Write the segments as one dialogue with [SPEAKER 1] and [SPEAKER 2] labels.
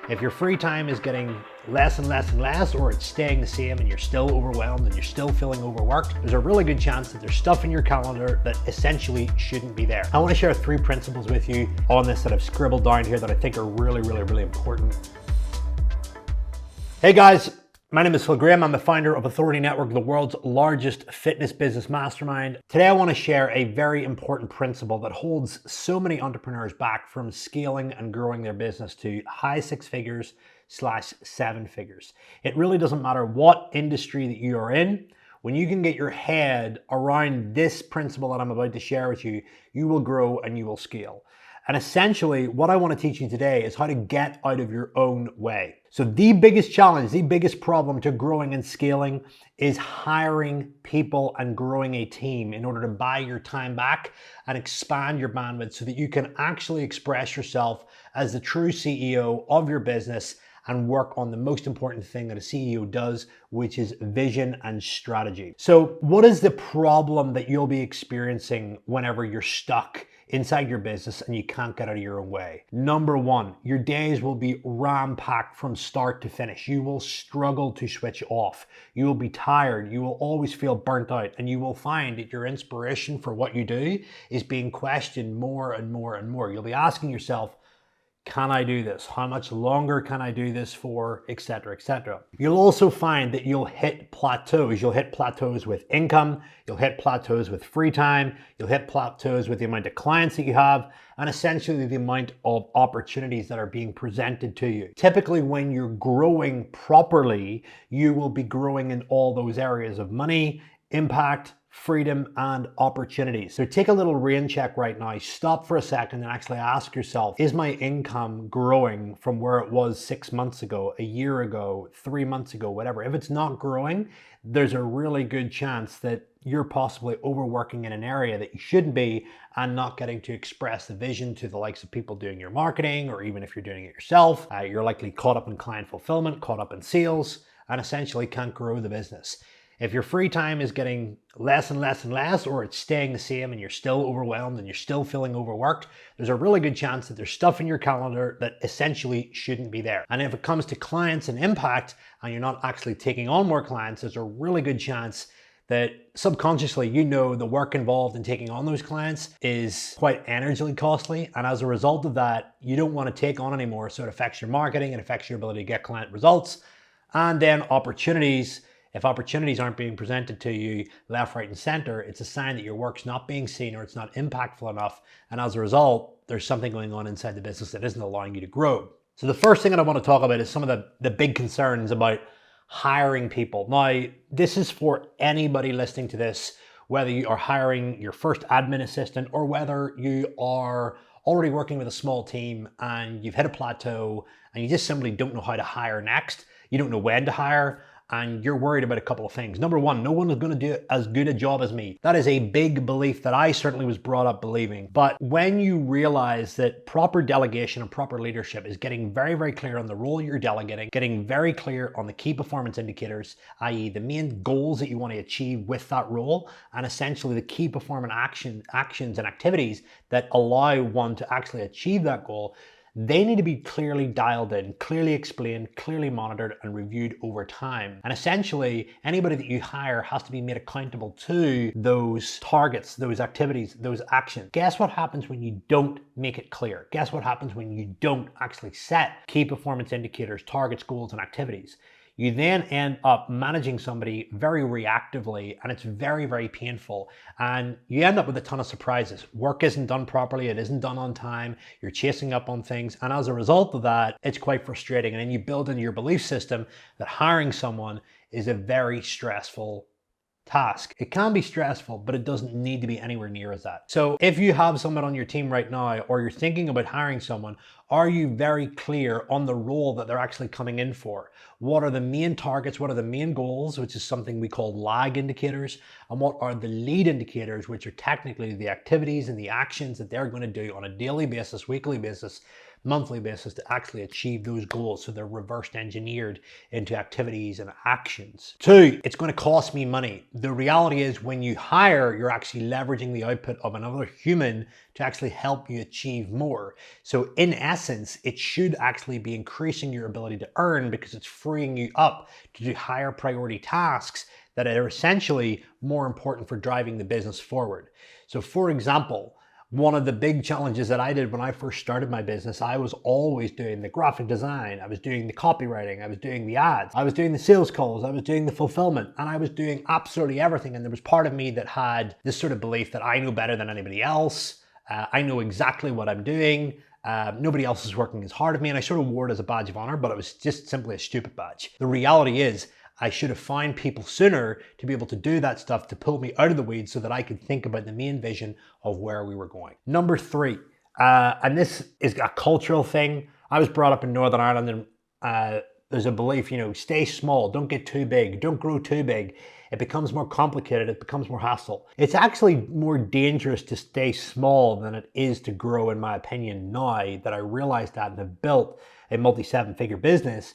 [SPEAKER 1] If your free time is getting less and less and less, or it's staying the same and you're still overwhelmed and you're still feeling overworked, there's a really good chance that there's stuff in your calendar that essentially shouldn't be there. I want to share 3 principles with you on this that I've scribbled down here that I think are really important. Hey guys, my name is Phil Graham. I'm the founder of Authority Network, the world's largest fitness business mastermind. Today I want to share a very important principle that holds so many entrepreneurs back from scaling and growing their business to high 6 figures / 7 figures. It really doesn't matter what industry that you are in. When you can get your head around this principle that I'm about to share with you, you will grow and you will scale. And essentially, what I want to teach you today is how to get out of your own way. So the biggest challenge, the biggest problem to growing and scaling is hiring people and growing a team in order to buy your time back and expand your bandwidth so that you can actually express yourself as the true CEO of your business and work on the most important thing that a CEO does, which is vision and strategy. So what is the problem that you'll be experiencing whenever you're stuck inside your business and you can't get out of your own way? Number 1, your days will be ram-packed from start to finish. You will struggle to switch off. You will be tired. You will always feel burnt out, and you will find that your inspiration for what you do is being questioned more and more and more. You'll be asking yourself, can I do this? How much longer can I do this for, etc., etc. You'll also find that you'll hit plateaus. You'll hit plateaus with income. You'll hit plateaus with free time. You'll hit plateaus with the amount of clients that you have, and essentially the amount of opportunities that are being presented to you. Typically, when you're growing properly, you will be growing in all those areas of money, impact, freedom, and opportunities. So take a little rain check right now. Stop for a second and actually ask yourself, is my income growing from where it was 6 months ago, a year ago, 3 months ago, whatever? If it's not growing, there's a really good chance that you're possibly overworking in an area that you shouldn't be and not getting to express the vision to the likes of people doing your marketing, or even if you're doing it yourself, you're likely caught up in client fulfillment, caught up in sales, and essentially can't grow the business. If your free time is getting less and less and less, or it's staying the same and you're still overwhelmed and you're still feeling overworked, there's a really good chance that there's stuff in your calendar that essentially shouldn't be there. And if it comes to clients and impact and you're not actually taking on more clients, there's a really good chance that subconsciously you know the work involved in taking on those clients is quite energy costly, and as a result of that, you don't want to take on anymore, so it affects your marketing, it affects your ability to get client results. And then opportunities. If opportunities aren't being presented to you left, right, and center, it's a sign that your work's not being seen or it's not impactful enough. And as a result, there's something going on inside the business that isn't allowing you to grow. So the first thing that I want to talk about is some of the big concerns about hiring people. Now, this is for anybody listening to this, whether you are hiring your first admin assistant or whether you are already working with a small team and you've hit a plateau and you just simply don't know how to hire next. You don't know when to hire, and you're worried about a couple of things. Number 1, no one is going to do as good a job as me. That is a big belief that I certainly was brought up believing. But when you realize that proper delegation and proper leadership is getting very clear on the role you're delegating, getting very clear on the key performance indicators, i.e. the main goals that you want to achieve with that role, and essentially the key performance actions and activities that allow one to actually achieve that goal, they need to be clearly dialed in, clearly explained, clearly monitored, and reviewed over time. And essentially, anybody that you hire has to be made accountable to those targets, those activities, those actions. Guess what happens when you don't make it clear? Guess what happens when you don't actually set key performance indicators, targets, goals, and activities? You then end up managing somebody very reactively, and it's very painful. And you end up with a ton of surprises. Work isn't done properly, it isn't done on time, you're chasing up on things, and as a result of that, it's quite frustrating. And then you build into your belief system that hiring someone is a very stressful task. It can be stressful, but it doesn't need to be anywhere near as that. So if you have someone on your team right now, or you're thinking about hiring someone, are you very clear on the role that they're actually coming in for? What are the main targets? What are the main goals, which is something we call lag indicators? And what are the lead indicators, which are technically the activities and the actions that they're going to do on a daily basis, weekly basis, monthly basis to actually achieve those goals. So they're reverse engineered into activities and actions. Two, it's going to cost me money. The reality is when you hire, you're actually leveraging the output of another human to actually help you achieve more. So in essence, it should actually be increasing your ability to earn because it's freeing you up to do higher priority tasks that are essentially more important for driving the business forward. So for example, one of the big challenges that I did when I first started my business, I was always doing the graphic design, I was doing the copywriting, I was doing the ads, I was doing the sales calls, I was doing the fulfillment, and I was doing absolutely everything. And there was part of me that had this sort of belief that I know better than anybody else. I know exactly what I'm doing. Nobody else is working as hard as me, and I sort of wore it as a badge of honor, but it was just simply a stupid badge. The reality is, I should have found people sooner to be able to do that stuff to pull me out of the weeds so that I could think about the main vision of where we were going. Number three, and this is a cultural thing. I was brought up in Northern Ireland, and there's a belief, stay small, don't get too big, don't grow too big. It becomes more complicated, it becomes more hassle. It's actually more dangerous to stay small than it is to grow, in my opinion, now that I realized that and have built a multi-7-figure business.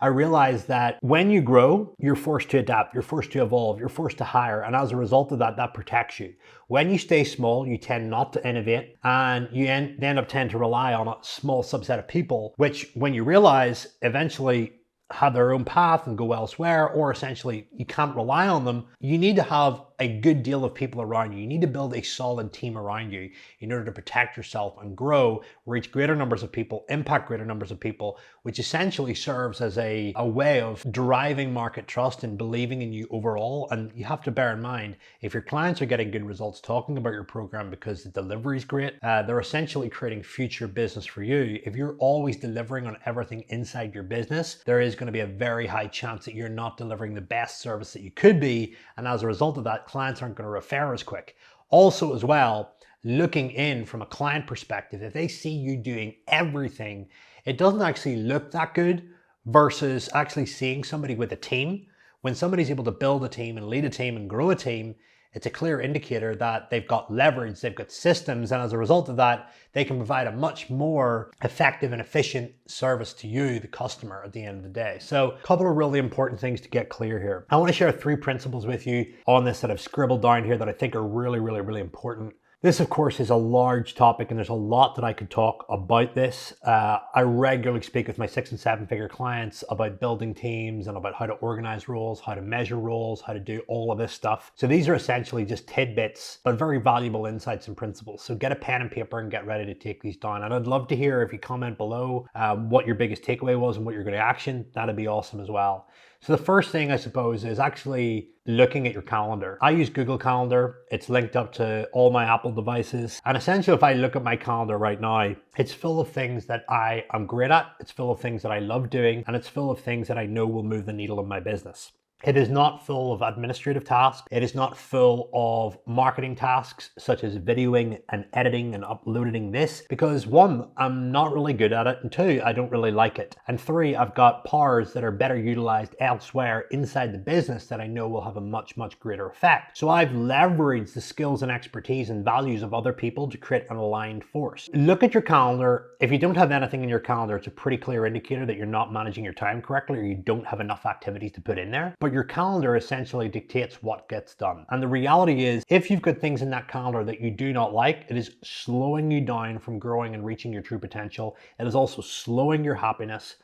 [SPEAKER 1] I realized that when you grow, you're forced to adapt, you're forced to evolve, you're forced to hire. And as a result of that, that protects you. When you stay small, you tend not to innovate, and you end up tend to rely on a small subset of people, which when you realize eventually have their own path and go elsewhere, or essentially you can't rely on them, you need to have a good deal of people around you. You need to build a solid team around you in order to protect yourself and grow, reach greater numbers of people, impact greater numbers of people, which essentially serves as a way of deriving market trust and believing in you overall. And you have to bear in mind, if your clients are getting good results talking about your program because the delivery is great, they're essentially creating future business for you. If you're always delivering on everything inside your business, there is going to be a very high chance that you're not delivering the best service that you could be. And as a result of that, clients aren't going to refer as quick. Also as well, looking in from a client perspective, if they see you doing everything, it doesn't actually look that good versus actually seeing somebody with a team. When somebody's able to build a team and lead a team and grow a team, it's a clear indicator that they've got leverage, they've got systems, and as a result of that, they can provide a much more effective and efficient service to you, the customer, at the end of the day. So a couple of really important things to get clear here. I want to share 3 principles with you on this that I've scribbled down here that I think are really, really, really important. This, of course, is a large topic, and there's a lot that I could talk about this. I regularly speak with my 6- and 7-figure clients about building teams and about how to organize roles, how to measure roles, how to do all of this stuff. So these are essentially just tidbits, but very valuable insights and principles. So get a pen and paper and get ready to take these down. And I'd love to hear if you comment below what your biggest takeaway was and what you're going to action. That'd be awesome as well. So the first thing, I suppose, is actually looking at your calendar. I use Google Calendar. It's linked up to all my Apple devices. And essentially, if I look at my calendar right now, it's full of things that I am great at. It's full of things that I love doing. And it's full of things that I know will move the needle in my business. It is not full of administrative tasks. It is not full of marketing tasks such as videoing and editing and uploading this because 1, I'm not really good at it, and 2, I don't really like it. And 3, I've got powers that are better utilized elsewhere inside the business that I know will have a much, much greater effect. So I've leveraged the skills and expertise and values of other people to create an aligned force. Look at your calendar. If you don't have anything in your calendar, it's a pretty clear indicator that you're not managing your time correctly or you don't have enough activities to put in there. But your calendar essentially dictates what gets done. And the reality is, if you've got things in that calendar that you do not like, it is slowing you down from growing and reaching your true potential. It is also slowing your happiness.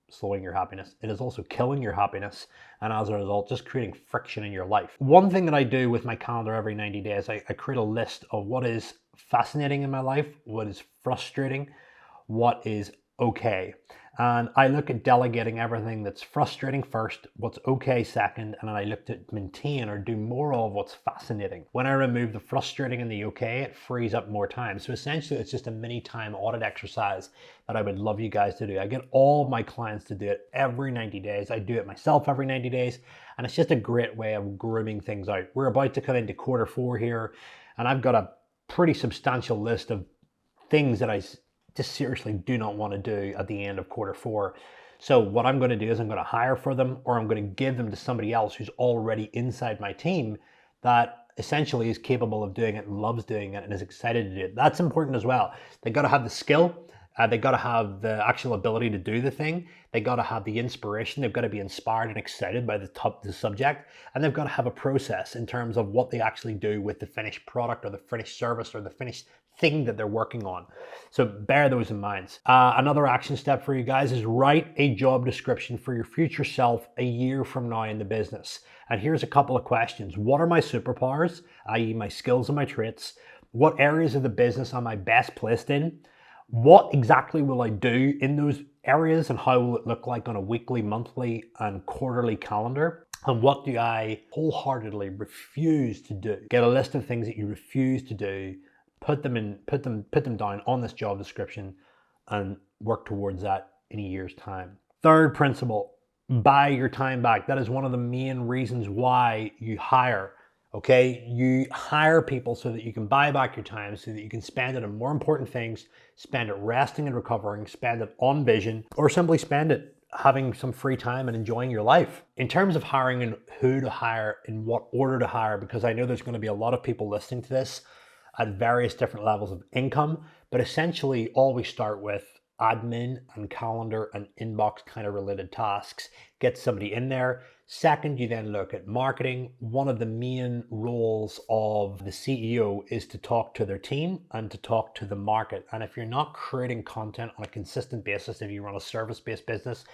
[SPEAKER 1] It is also killing your happiness. And as a result, just creating friction in your life. One thing that I do with my calendar every 90 days, I create a list of what is fascinating in my life, what is frustrating, what is okay. And I look at delegating everything that's frustrating first, what's okay second, and then I look to maintain or do more of what's fascinating. When I remove the frustrating and the okay, it frees up more time. So essentially, it's just a mini time audit exercise that I would love you guys to do. I get all my clients to do it every 90 days. I do it myself every 90 days, and it's just a great way of grooming things out. We're about to come into Q4 here, and I've got a pretty substantial list of things that I just seriously do not want to do at the end of Q4. So what I'm going to do is I'm going to hire for them, or I'm going to give them to somebody else who's already inside my team that essentially is capable of doing it and loves doing it and is excited to do it. That's important as well. They got to have the skill. They got to have the actual ability to do the thing. They got to have the inspiration. They've got to be inspired and excited by the subject, and they've got to have a process in terms of what they actually do with the finished product or the finished service or the finished thing that they're working on. So bear those in mind. Another action step for you guys is write a job description for your future self a year from now in the business. And here's a couple of questions. What are my superpowers, i.e. my skills and my traits? What areas of the business am I best placed in? What exactly will I do in those areas, and how will it look like on a weekly, monthly, and quarterly calendar? And what do I wholeheartedly refuse to do? Get a list of things that you refuse to do, put them down on this job description, and work towards that in a year's time. Third principle, buy your time back. That is one of the main reasons why you hire. Okay, you hire people so that you can buy back your time, so that you can spend it on more important things, spend it resting and recovering, spend it on vision, or simply spend it having some free time and enjoying your life. In terms of hiring and who to hire, in what order to hire, because I know there's going to be a lot of people listening to this at various different levels of income, but essentially always start with admin and calendar and inbox kind of related tasks. Get somebody in there. Second, you then look at marketing. One of the main roles of the CEO is to talk to their team and to talk to the market. And if you're not creating content on a consistent basis, if you run a service-based business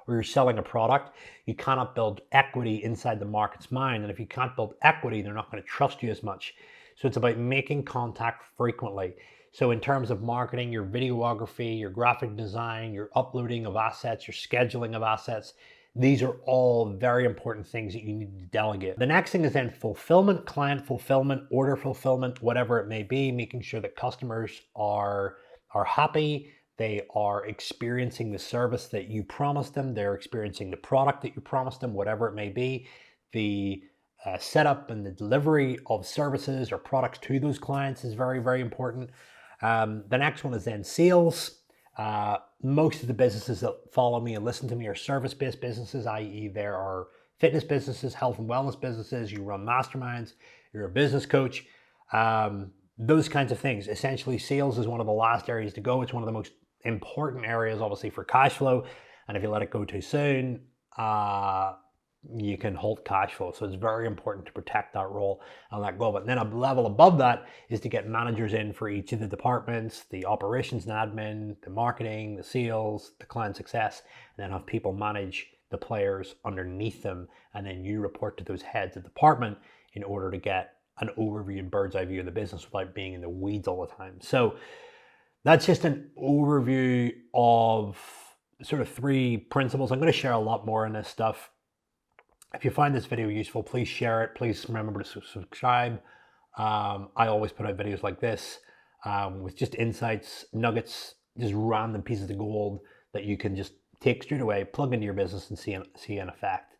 [SPEAKER 1] or you're selling a product, you cannot build equity inside the market's mind. And if you can't build equity, they're not going to trust you as much. So it's about making contact frequently. So in terms of marketing, your videography, your graphic design, your uploading of assets, your scheduling of assets, these are all very important things that you need to delegate. The next thing is then fulfillment, client fulfillment, order fulfillment, whatever it may be, making sure that customers are happy, they are experiencing the service that you promised them, they're experiencing the product that you promised them, whatever it may be. The setup and the delivery of services or products to those clients is very, very important. The next one is then sales. Most of the businesses that follow me and listen to me are service-based businesses, i.e. there are fitness businesses, health and wellness businesses, you run masterminds, you're a business coach, those kinds of things. Essentially, sales is one of the last areas to go. It's one of the most important areas, obviously, for cash flow. And if you let it go too soon, you can halt cash flow. So it's very important to protect that role and let go of it. And then a level above that is to get managers in for each of the departments, the operations and admin, the marketing, the sales, the client success, and then have people manage the players underneath them. And then you report to those heads of department in order to get an overview and bird's eye view of the business without being in the weeds all the time. So that's just an overview of sort of 3 principles. I'm going to share a lot more on this stuff. If you find this video useful, please share it. Please remember to subscribe. I always put out videos like this with just insights, nuggets, just random pieces of gold that you can just take straight away, plug into your business and see an effect.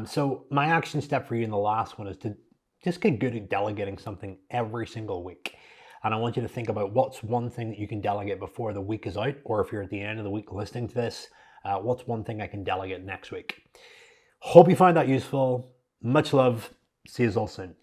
[SPEAKER 1] So my action step for you in the last one is to just get good at delegating something every single week. And I want you to think about what's one thing that you can delegate before the week is out, or if you're at the end of the week listening to this, what's one thing I can delegate next week? Hope you find that useful. Much love. See you all soon.